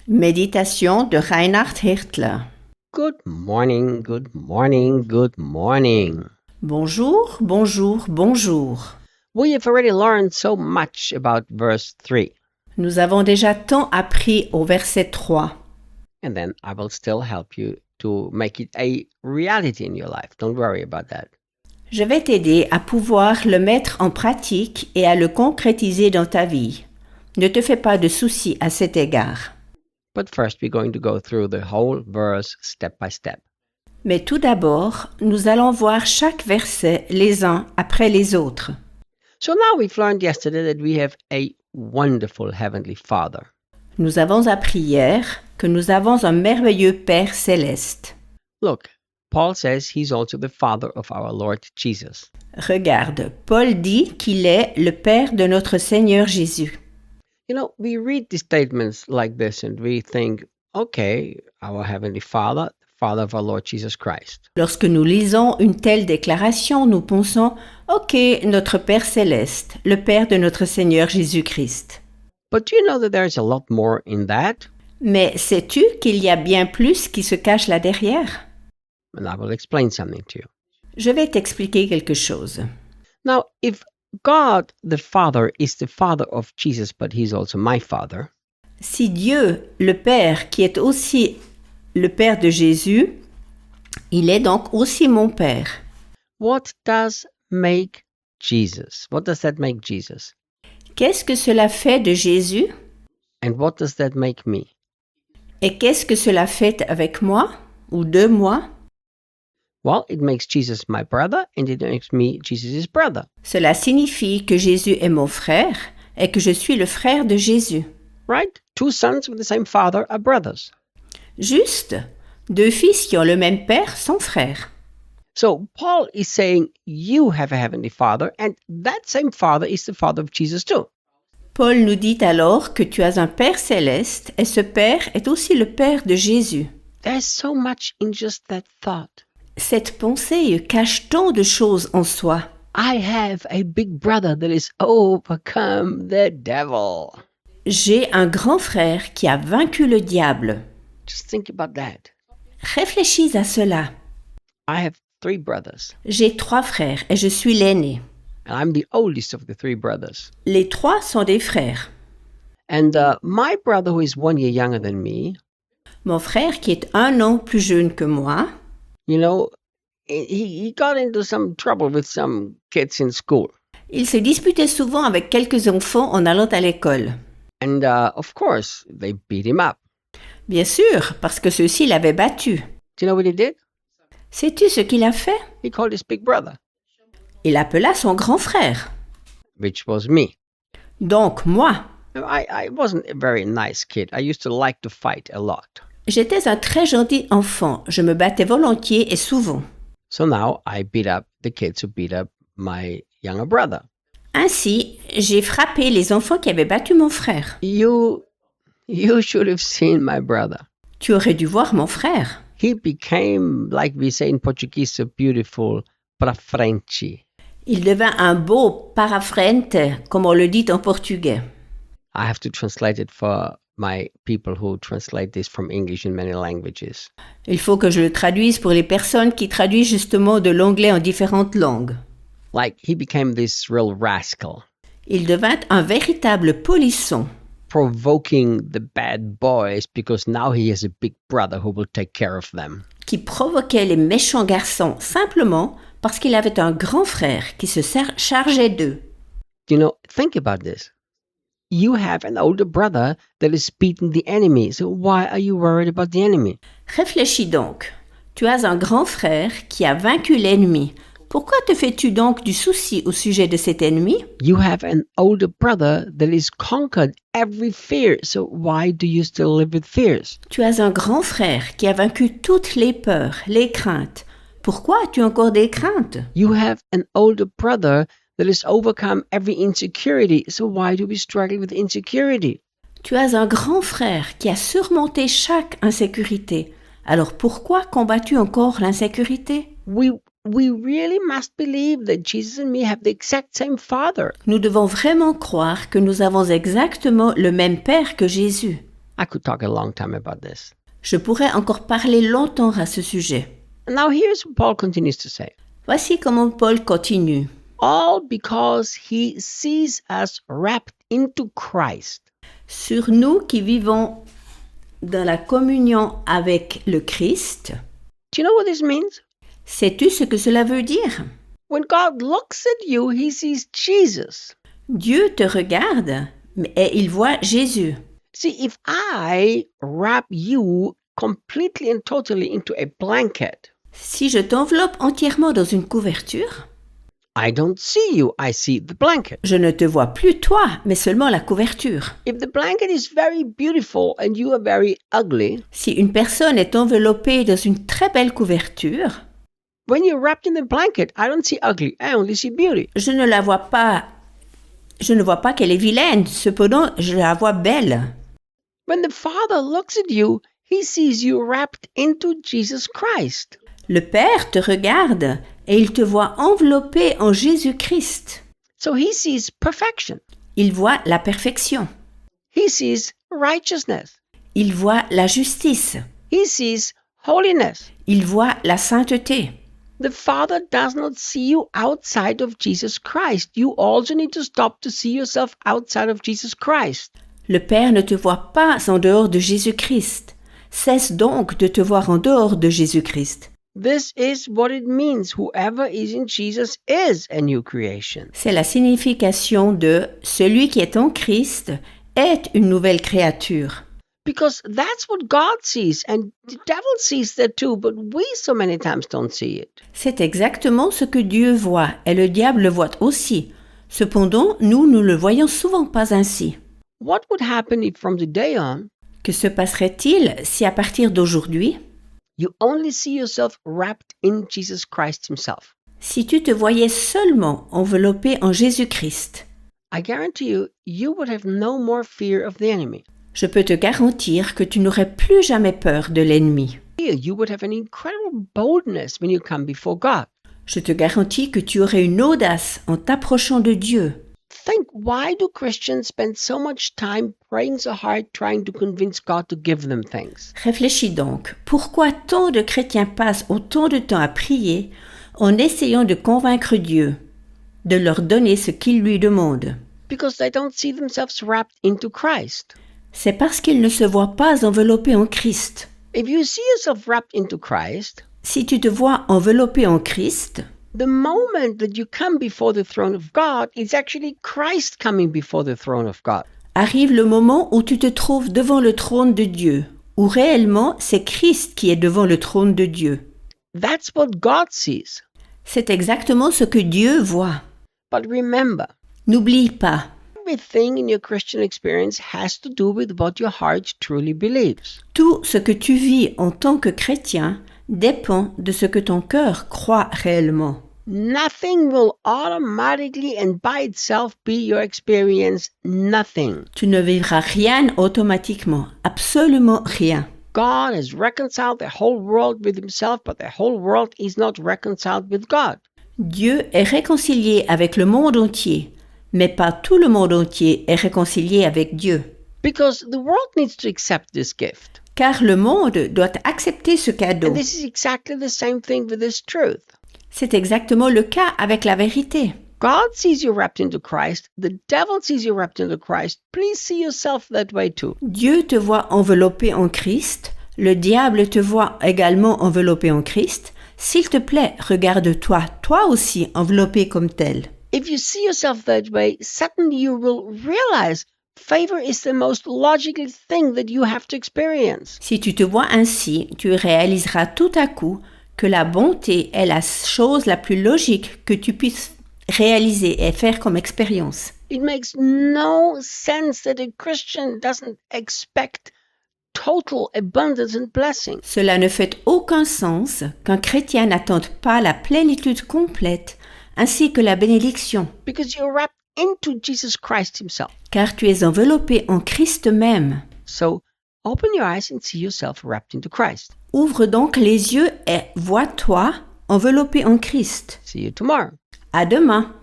Méditation de Reinhard Hirtler. Good morning, good morning, good morning. Bonjour, bonjour, bonjour. We have already learned so much about verse 3. Nous avons déjà tant appris au verset 3. And then I will still help you to make it a reality in your life. Don't worry about that. Je vais t'aider à pouvoir le mettre en pratique et à le concrétiser dans ta vie. Ne te fais pas de soucis à cet égard. But first, we're going to go through the whole verse step by step. Mais tout d'abord, nous allons voir chaque verset les uns après les autres. So now we've learned yesterday that we have a wonderful Heavenly Father. Nous avons appris hier que nous avons un merveilleux Père céleste. Look, Paul says he's also the Father of our Lord Jesus. Regarde, Paul dit qu'il est le Père de notre Seigneur Jésus. You know, we read these statements like this and we think, okay, our Heavenly Father, the Father of our Lord Jesus Christ. Lorsque nous lisons une telle déclaration, nous pensons « Ok, notre Père céleste, le Père de notre Seigneur Jésus-Christ. But do you know that there's a lot more in that? » Mais sais-tu qu'il y a bien plus qui se cache là derrière? And I will explain something to you. Je vais t'expliquer quelque chose. Now, if God the Father is the Father of Jesus, but He's also my Father, Si Dieu, le Père, qui est aussi le Père de Jésus, il est donc aussi mon Père. what does make Jesus? What does that make Jesus? Qu'est-ce que cela fait de Jésus? And what does that make me? Et qu'est-ce que cela fait avec moi ou de moi? Well, it makes Jesus my brother and it makes me Jesus' brother. Cela signifie que Jésus est mon frère et que je suis le frère de Jésus. Right? Two sons with the same father are brothers. Juste, deux fils qui ont le même père sont frères. So Paul is saying you have a heavenly father and that same father is the father of Jesus too. Paul nous dit alors que tu as un Père céleste et ce Père est aussi le Père de Jésus. There's so much in just that thought. Cette pensée cache tant de choses en soi. I have a big brother that has overcome the devil. J'ai un grand frère qui a vaincu le diable. Just think about that. Réfléchis à cela. I have 3 brothers J'ai 3 frères et je suis l'aîné. and I'm the oldest of the 3 brothers. Les 3 sont des frères. And my brother who is 1 year younger than me, Mon frère qui est 1 an plus jeune que moi, you know, he got into some trouble with some kids in school. il se disputait souvent avec quelques enfants en allant à l'école. And of course, they beat him up. Bien sûr, parce que ceux-ci l'avaient battu. Do you know what he did? Sais-tu ce qu'il a fait? He called his big brother, Il appela son grand frère. which was me. Donc moi, I wasn't a very nice kid. I used to like to fight a lot. j'étais un très gentil enfant. Je me battais volontiers et souvent. So now I beat up the kids who beat up my younger brother. Ainsi, j'ai frappé les enfants qui avaient battu mon frère. You should have seen my brother. Tu aurais dû voir mon frère. He became, like we say in Portuguese, so beautiful, pra frente. Il devint un beau parafrente, comme on le dit en portugais. I have to translate it for my people who translate this from English in many languages. Il faut que je le traduise pour les personnes qui traduisent justement de l'anglais en différentes langues. Like, he became this real rascal, Il devint un véritable polisson, provoking the bad boys because now he has a big brother who will take care of them. qui provoquait les méchants garçons simplement parce qu'il avait un grand frère qui se chargeait d'eux. You know, think about this. You have an older brother that is beating the enemy, so why are you worried about the enemy? Réfléchis donc. Tu as un grand frère qui a vaincu l'ennemi. Pourquoi te fais-tu donc du souci au sujet de cet ennemi? You have an older brother that has conquered every fear, so why do you still live with fears? Tu as un grand frère qui a vaincu toutes les peurs, les craintes. Pourquoi as-tu encore des craintes? You have an older brother that has overcome every insecurity, so why do we struggle with insecurity? Tu as un grand frère qui a surmonté chaque insécurité. Alors pourquoi combats-tu encore l'insécurité? We really must believe that Jesus and me have the exact same Father. Nous devons vraiment croire que nous avons exactement le même Père que Jésus. I could talk a long time about this. Je pourrais encore parler longtemps à ce sujet. And now here's what Paul continues to say. Voici comment Paul continue. All because he sees us wrapped into Christ. Sur nous qui vivons dans la communion avec le Christ, Do you know what this means? sais-tu ce que cela veut dire? When God looks at you, he sees Jesus. Dieu te regarde et il voit Jésus. See, if I wrap you completely and totally into a blanket, Si je t'enveloppe entièrement dans une couverture, I don't see you, I see the blanket. je ne te vois plus toi, mais seulement la couverture. If the blanket is very beautiful and you are very ugly, Si une personne est enveloppée dans une très belle couverture, when you're wrapped in the blanket, I don't see ugly, I only see beauty. je ne vois pas qu'elle est vilaine, cependant je la vois belle. When the Father looks at you, he sees you wrapped into Jesus Christ. Le Père te regarde et il te voit enveloppé en Jésus-Christ. So he sees perfection. Il voit la perfection. He sees righteousness. Il voit la justice. He sees holiness. Il voit la sainteté. The Father does not see you outside of Jesus Christ. You also need to stop to see yourself outside of Jesus Christ. Le Père ne te voit pas en dehors de Jésus-Christ. Cesse donc de te voir en dehors de Jésus-Christ. This is what it means. Whoever is in Jesus is a new creation. C'est la signification de « celui qui est en Christ est une nouvelle créature ». Because that's what God sees, and the devil sees that too, but we so many times don't see it. C'est exactement ce que Dieu voit et le diable le voit aussi. Cependant, nous ne le voyons souvent pas ainsi. What would happen if from the day on, Que se passerait-il si à partir d'aujourd'hui, you only see yourself wrapped in Jesus Christ himself? si tu te voyais seulement enveloppé en Jésus-Christ? I guarantee you, you would have no more fear of the enemy. Je peux te garantir que tu n'aurais plus jamais peur de l'ennemi. You would have an incredible boldness when you come before God. Je te garantis que tu aurais une audace en t'approchant de Dieu. Think, why do Christians spend so much time praying so hard trying to convince God to give them things? Réfléchis donc, pourquoi tant de chrétiens passent autant de temps à prier en essayant de convaincre Dieu, de leur donner ce qu'ils lui demandent? Because they don't see themselves wrapped into Christ. C'est parce qu'ils ne se voient pas enveloppés en Christ. If you see yourself wrapped into Christ, Si tu te vois enveloppé en Christ, the moment that you come before the throne of God, it's actually Christ coming before the throne of God. arrive le moment où tu te trouves devant le trône de Dieu, où réellement c'est Christ qui est devant le trône de Dieu. That's what God sees. C'est exactement ce que Dieu voit. But remember, N'oublie pas, everything in your Christian experience has to do with what your heart truly believes. tout ce que tu vis en tant que chrétien dépend de ce que ton cœur croit réellement. Nothing will automatically and by itself be your experience. Nothing. Tu ne vivras rien automatiquement, absolument rien. God has reconciled the whole world with himself, but the whole world is not reconciled with God. Dieu est réconcilié avec le monde entier, mais pas tout le monde entier est réconcilié avec Dieu. Because the world needs to accept this gift. Car le monde doit accepter ce cadeau. And this is exactly the same thing with this truth. C'est exactement le cas avec la vérité. God sees you wrapped into Christ. The devil sees you wrapped into Christ. Please see yourself that way too. Dieu te voit enveloppé en Christ, le diable te voit également enveloppé en Christ. S'il te plaît, regarde-toi, toi aussi enveloppé comme tel. If you see yourself that way, suddenly you will realize favor is the most logical thing that you have to experience. Si tu te vois ainsi, tu réaliseras tout à coup que la bonté est la chose la plus logique que tu puisses réaliser et faire comme expérience. It makes no sense that a Christian doesn't expect total abundance and blessing. Cela ne fait aucun sens qu'un chrétien n'attende pas la plénitude complète ainsi que la bénédiction, Because you're wrapped into Jesus Christ himself. car tu es enveloppé en Christ même. So open your eyes and see yourself wrapped into Christ. Ouvre donc les yeux et vois-toi enveloppé en Christ. See you tomorrow. À demain.